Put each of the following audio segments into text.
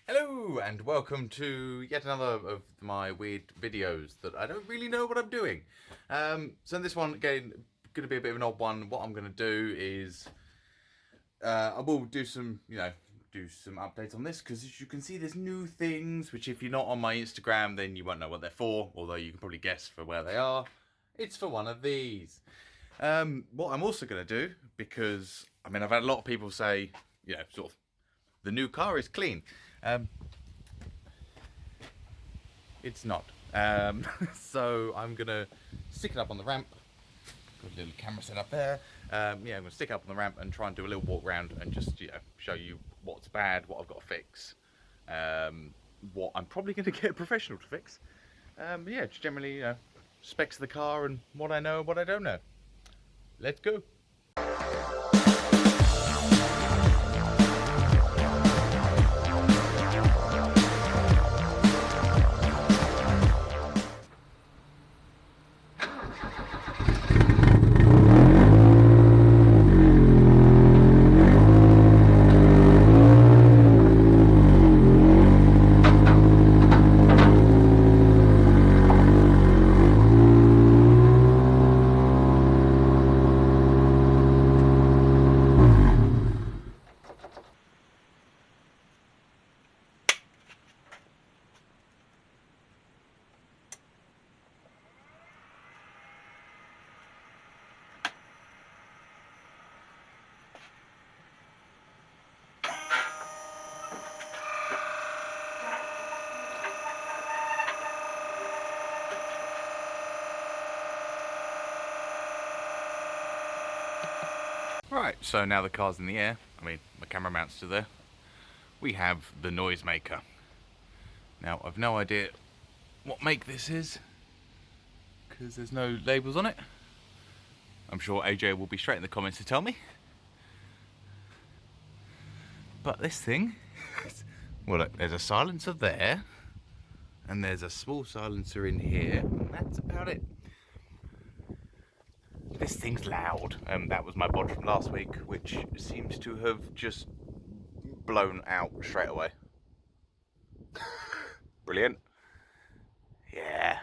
Hello and welcome to yet another of my weird videos that I don't really know what I'm doing. So in this one, again, going to be a bit of an odd one. What I'm going to do is I will do some, do some updates on this because as you can see, there's new things which if you're not on my Instagram, then you won't know what they're for. Although you can probably guess for where they are. It's for one of these. What I'm also going to do, because I mean I've had a lot of people say, sort of the new car is clean. It's not. So I'm gonna stick it up on the ramp. Got a little camera set up there. I'm gonna stick it up on the ramp and try and do a little walk around and just show you what's bad, what I've got to fix, what I'm probably gonna get a professional to fix. Just generally, specs of the car and what I know and what I don't know. Let's go. Right, so now the car's in the air, I mean, my camera mount's still there, we have the noisemaker. Now, I've no idea what make this is, because there's no labels on it. I'm sure AJ will be straight in the comments to tell me. But this thing, well look, there's a silencer there, and there's a small silencer in here, and that's about it. This thing's loud. That was my bod from last week, which seems to have just blown out straight away. Brilliant. Yeah.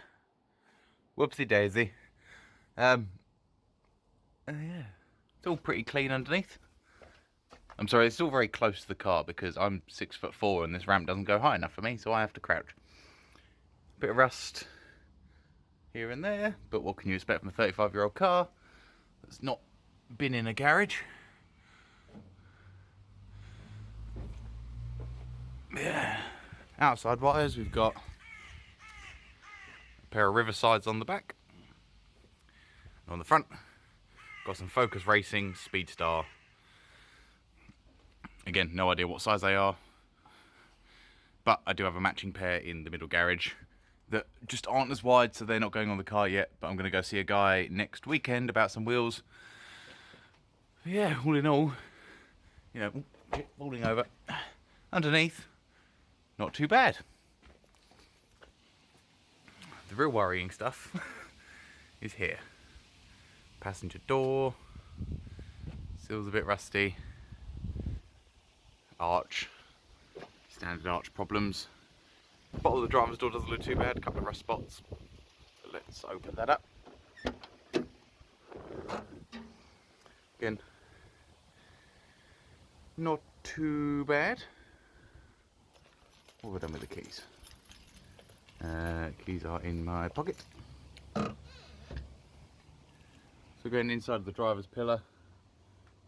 Whoopsie daisy. Yeah. It's all pretty clean underneath. I'm sorry, it's still very close to the car because I'm 6'4" and this ramp doesn't go high enough for me, so I have to crouch. Bit of rust here and there, but what can you expect from a 35-year-old car that's not been in a garage? Yeah. Outside wires, we've got a pair of Riversides on the back. On the front, got some Focus Racing Speedstar. Again, no idea what size they are, but I do have a matching pair in the middle garage that just aren't as wide, so they're not going on the car yet, but I'm going to go see a guy next weekend about some wheels. Yeah, all in all, falling over. Underneath, not too bad. The real worrying stuff is here. Passenger door, still's a bit rusty. Arch, standard arch problems. Bottom of the driver's door doesn't look too bad, a couple of rust spots. So let's open that up. Again, not too bad. What have I done with the keys? Keys are in my pocket. So going inside the driver's pillar,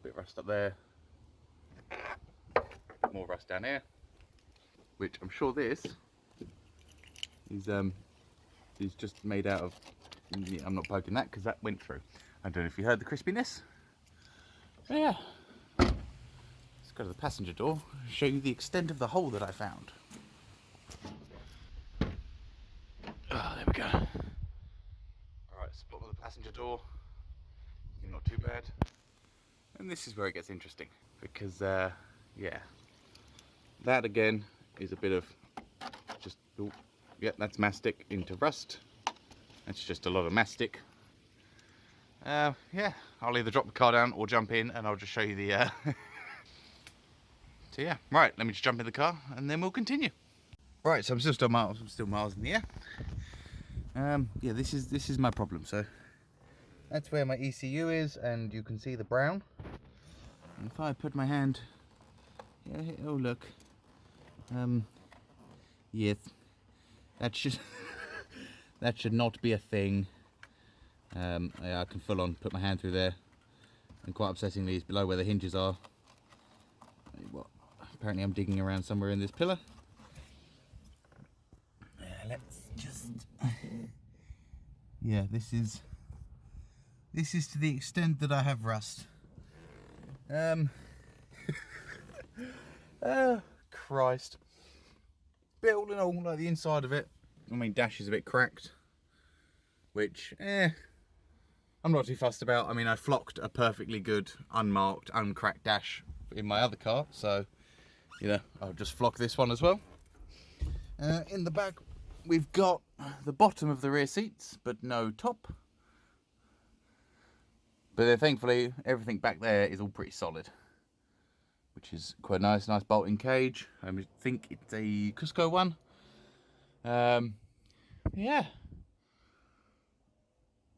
bit of rust up there. More rust down here, which I'm sure this is just made out of. I'm not poking that because that went through. I don't know if you heard the crispiness. But yeah, let's go to the passenger door and show you the extent of the hole that I found. Oh, there we go. Alright, spot on the passenger door, not too bad. And this is where it gets interesting because yeah, that again is a bit of just, that's mastic into rust. That's just a lot of mastic. Yeah, I'll either drop the car down or jump in and I'll just show you the So yeah, right, let me just jump in the car and then we'll continue. Right, so I'm still miles in the air. Yeah, this is my problem. So that's where my ECU is, and you can see the brown. And if I put my hand, yeah, oh look, yes, that should that should not be a thing. Yeah, I can full on put my hand through there, and quite upsettingly, it's below where the hinges are. What? Apparently, I'm digging around somewhere in this pillar. Let's just. Yeah, this is to the extent that I have rust. Christ. But all in all, like the inside of it, I mean, dash is a bit cracked, which, I'm not too fussed about. I mean, I flocked a perfectly good, unmarked, uncracked dash in my other car, so, you know, I'll just flock this one as well. In the back, we've got the bottom of the rear seats, but no top. But then, thankfully, everything back there is all pretty solid, which is quite nice. Nice bolting cage. I think it's a Cusco one. Yeah.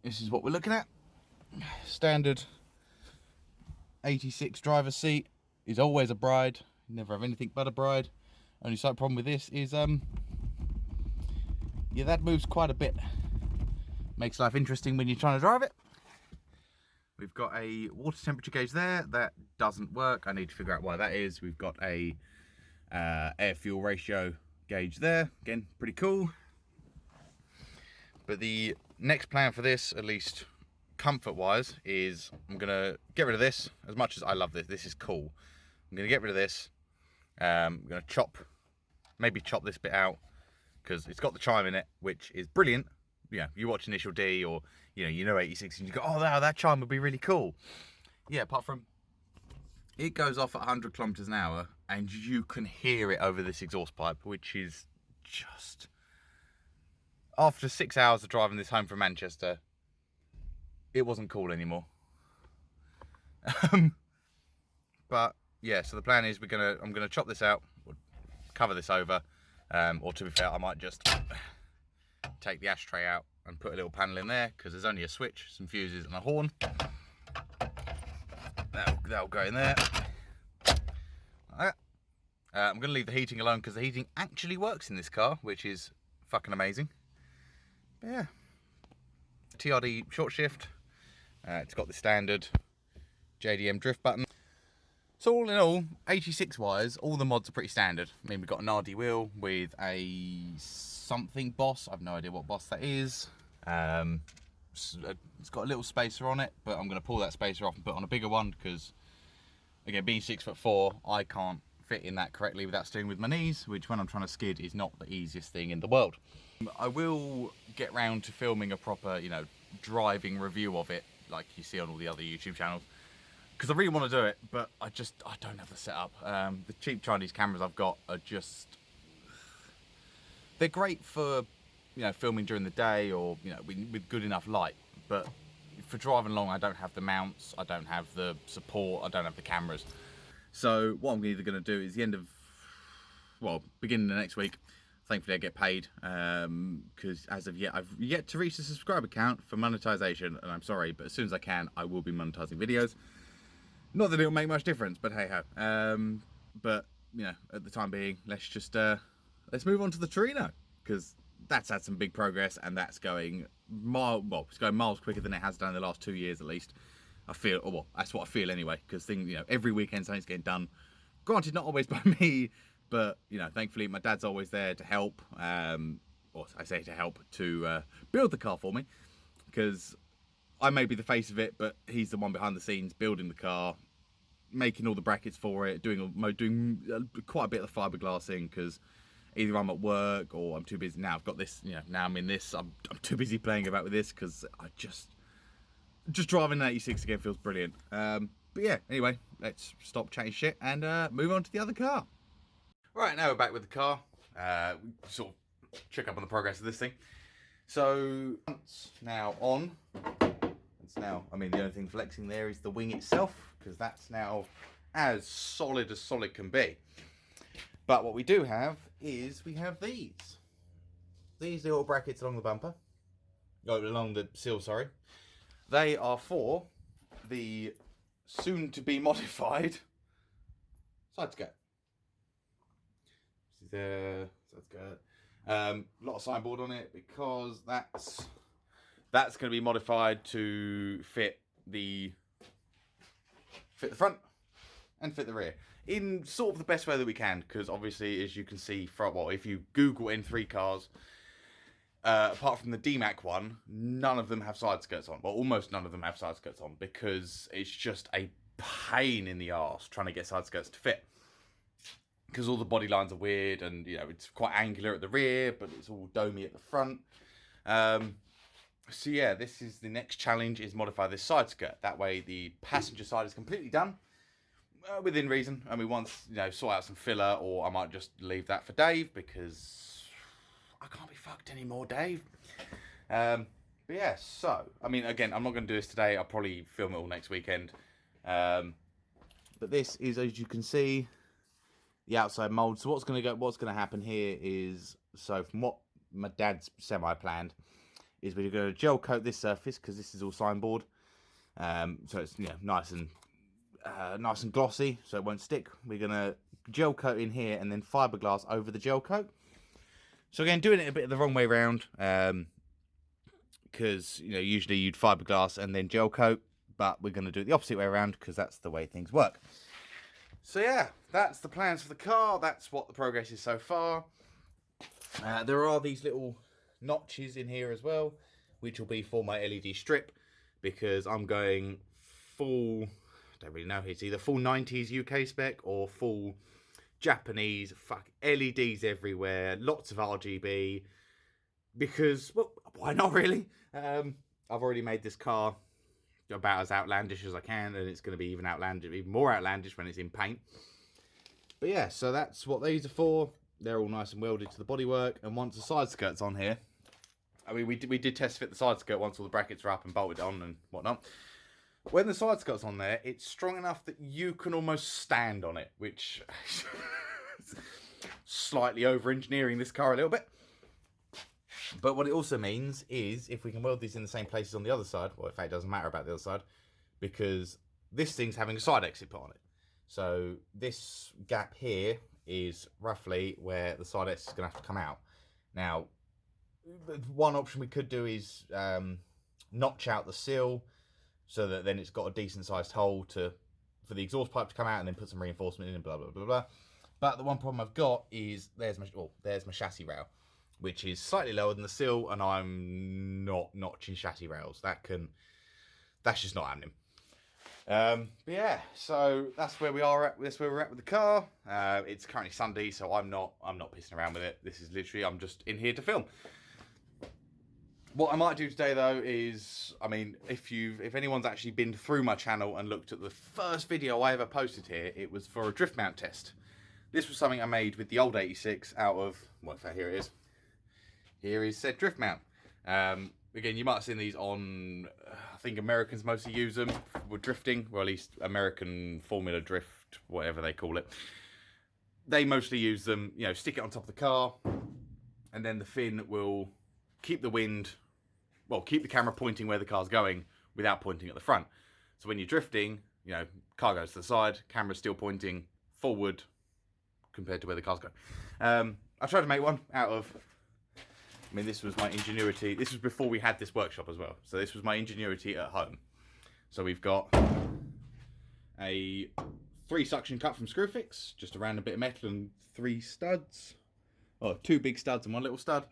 This is what we're looking at. Standard 86 driver's seat is always a bride. You never have anything but a bride. Only slight problem with this is, yeah, that moves quite a bit. Makes life interesting when you're trying to drive it. We've got a water temperature gauge there that doesn't work. I need to figure out why that is. We've got a air fuel ratio gauge there. Again, pretty cool. But the next plan for this, at least comfort wise, is I'm gonna get rid of this. As much as I love this, this is cool. I'm gonna get rid of this. I'm gonna maybe chop this bit out, because it's got the chime in it, which is brilliant. Yeah, you watch Initial D, or you know 86 and you go, oh wow, that chime would be really cool. Yeah, apart from it goes off at 100 kilometers an hour and you can hear it over this exhaust pipe, which is just, after 6 hours of driving this home from Manchester, it wasn't cool anymore. But yeah, so the plan is I'm gonna chop this out, cover this over, or to be fair, I might just take the ashtray out and put a little panel in there, because there's only a switch, some fuses and a horn. That'll go in there. I'm going to leave the heating alone, because the heating actually works in this car, which is fucking amazing. But yeah, TRD short shift. It's got the standard JDM drift button. So all in all, 86 wise, all the mods are pretty standard. I mean, we've got an RD wheel with a something Boss. I've no idea what Boss that is. It's got a little spacer on it, but I'm going to pull that spacer off and put on a bigger one, because again, being 6'4", I can't fit in that correctly without steering with my knees, which when I'm trying to skid is not the easiest thing in the world. I will get round to filming a proper, driving review of it, like you see on all the other YouTube channels, because I really want to do it, but I don't have the setup. The cheap Chinese cameras I've got are just, they're great for, filming during the day, or, with good enough light, but for driving along, I don't have the mounts, I don't have the support, I don't have the cameras. So what I'm either going to do is beginning of next week, thankfully I get paid, because as of yet, I've yet to reach the subscriber count for monetization, and I'm sorry, but as soon as I can, I will be monetizing videos. Not that it'll make much difference, but hey ho. But, at the time being, let's move on to the Torino, because that's had some big progress, and that's going it's going miles quicker than it has done in the last 2 years at least. I feel, well, that's what I feel anyway, because every weekend something's getting done. Granted, not always by me, but thankfully my dad's always there to help, or I say to help, to build the car for me, because I may be the face of it, but he's the one behind the scenes building the car, making all the brackets for it, doing quite a bit of the fiberglassing, because either I'm at work or I'm too busy. Now I've got this, now I'm in this, I'm too busy playing about with this, because I just driving an 86 again feels brilliant. But yeah, anyway, let's stop chatting shit and move on to the other car. Right, now we're back with the car. Sort of check up on the progress of this thing. So it's now on. It's now, I mean, the only thing flexing there is the wing itself, because that's now as solid can be. But what we do have is we have these little brackets along the bumper, along the sill, sorry. They are for the soon to be modified side skirt. This is the side skirt. A lot of signboard on it because that's going to be modified to fit the front and fit the rear in sort of the best way that we can, because obviously, as you can see from, well, if you Google N3 cars, apart from the DMAC one, none of them have side skirts on. Well, almost none of them have side skirts on, because it's just a pain in the arse trying to get side skirts to fit, because all the body lines are weird, and you know, it's quite angular at the rear, but it's all domey at the front. So yeah, this is the next challenge, is modify this side skirt. That way the passenger side is completely done, within reason. And we want, you know, sort out some filler, or I might just leave that for Dave, because I can't be fucked anymore, Dave. But yeah, so, I mean, again, I'm not going to do this today. I'll probably film it all next weekend. But this is, as you can see, the outside mould. So what's going to happen here is, so from what my dad's semi-planned, is we're going to gel coat this surface, because this is all signboard. So it's, you know, nice and glossy, so it won't stick. We're going to gel coat in here and then fiberglass over the gel coat. So again, doing it a bit the wrong way around, because, you know, usually you'd fiberglass and then gel coat, but we're going to do it the opposite way around, because that's the way things work. So yeah, that's the plans for the car. That's what the progress is so far. There are these little notches in here as well, which will be for my LED strip, because I'm going full, I don't really know, it's either full 90s UK spec or full Japanese, LEDs everywhere, lots of RGB, because, well, why not really? I've already made this car about as outlandish as I can, and it's going to be even more outlandish when it's in paint. But yeah, so that's what these are for. They're all nice and welded to the bodywork, and once the side skirt's on here, I mean, we did test fit the side skirt once all the brackets were up and bolted on and whatnot. When the side skirt's on there, it's strong enough that you can almost stand on it, which slightly over-engineering this car a little bit. But what it also means is, if we can weld these in the same places on the other side, well, in fact, it doesn't matter about the other side, because this thing's having a side exit put on it. So this gap here is roughly where the side exit is going to have to come out. Now, one option we could do is notch out the sill, so that then it's got a decent sized hole for the exhaust pipe to come out, and then put some reinforcement in and blah blah blah blah. But the one problem I've got is there's my chassis rail, which is slightly lower than the sill, and I'm not notching chassis rails. That's just not happening. But yeah, so that's where we are at. That's where we're at with the car. It's currently Sunday, so I'm not pissing around with it. This is literally, I'm just in here to film. What I might do today, though, is, I mean, if anyone's actually been through my channel and looked at the first video I ever posted here, it was for a drift mount test. This was something I made with the old 86 out of, well, in fact, here it is. Here is said drift mount. Again, you might have seen these on, I think Americans mostly use them with drifting, or at least American Formula Drift, whatever they call it. They mostly use them, you know, stick it on top of the car, and then the fin will keep the wind, well, keep the camera pointing where the car's going without pointing at the front. So when you're drifting, you know, car goes to the side, camera's still pointing forward compared to where the car's going. I tried to make one out of, I mean, this was my ingenuity. This was before we had this workshop as well. So this was my ingenuity at home. So we've got a 3 suction cut from Screwfix, just a random bit of metal and 3 studs. Oh, 2 big studs and 1 little stud.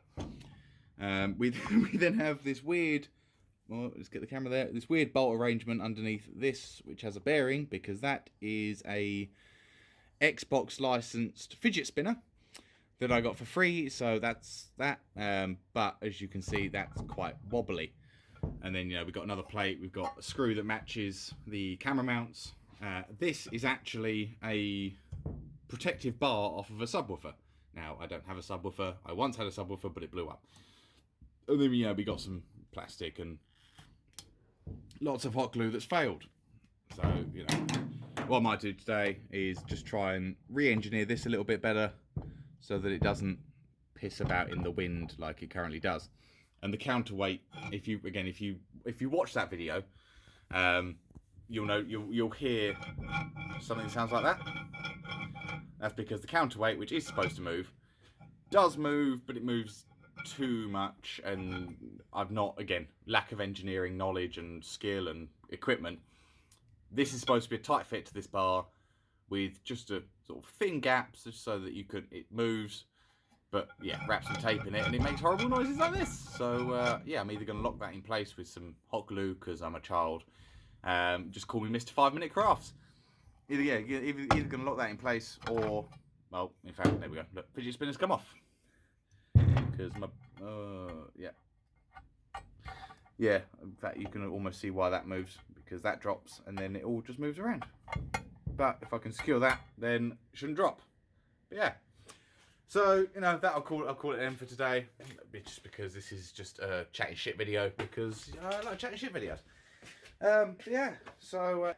We then have this weird, well, let's get the camera there, this weird bolt arrangement underneath this, which has a bearing, because that is a Xbox licensed fidget spinner that I got for free, so that's that. But as you can see, that's quite wobbly. And then, you know, we've got another plate, we've got a screw that matches the camera mounts. This is actually a protective bar off of a subwoofer. Now, I don't have a subwoofer. I once had a subwoofer, but it blew up. And then, you know, we got some plastic and lots of hot glue that's failed. So, you know, what I might do today is just try and re-engineer this a little bit better so that it doesn't piss about in the wind like it currently does. And the counterweight, if you watch that video, you'll hear something that sounds like that. That's because the counterweight, which is supposed to move, does move, but it moves too much, and I've not, again, lack of engineering knowledge and skill and equipment. This is supposed to be a tight fit to this bar with just a sort of thin gaps so that it moves, but yeah, wrap some tape in it and it makes horrible noises like this. So yeah, I'm either going to lock that in place with some hot glue because I'm a child. Just call me Mr. 5-Minute Crafts. Either going to lock that in place, or, well, in fact, there we go. Look, fidget spinners come off. Because my, yeah, in fact, you can almost see why that moves, because that drops and then it all just moves around. But if I can secure that, then it shouldn't drop. But yeah. So, you know, I'll call it an end for today. Just because this is just a chatting shit video, because I like chatting shit videos. Yeah, so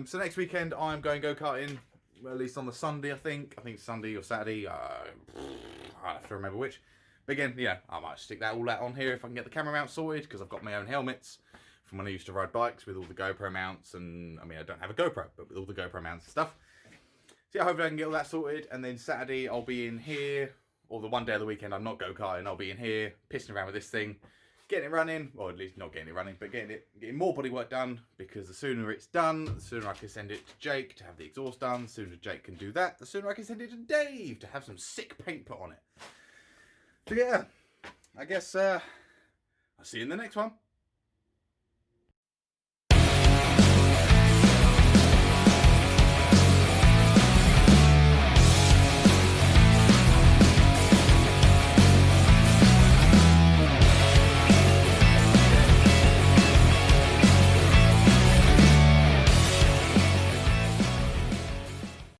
so next weekend I'm going go-karting, well, at least on the Sunday, I think it's Sunday or Saturday, I have to remember which. But again, yeah, I might stick that all out on here if I can get the camera mount sorted, because I've got my own helmets from when I used to ride bikes with all the GoPro mounts, and I mean, I don't have a GoPro, but with all the GoPro mounts and stuff. So yeah, hopefully I can get all that sorted, and then Saturday I'll be in here, or the one day of the weekend I'm not go-karting, I'll be in here, pissing around with this thing, getting it running, or at least not getting it running, but getting more bodywork done, because the sooner it's done, the sooner I can send it to Jake to have the exhaust done, the sooner Jake can do that, the sooner I can send it to Dave to have some sick paint put on it. So yeah, I guess I'll see you in the next one.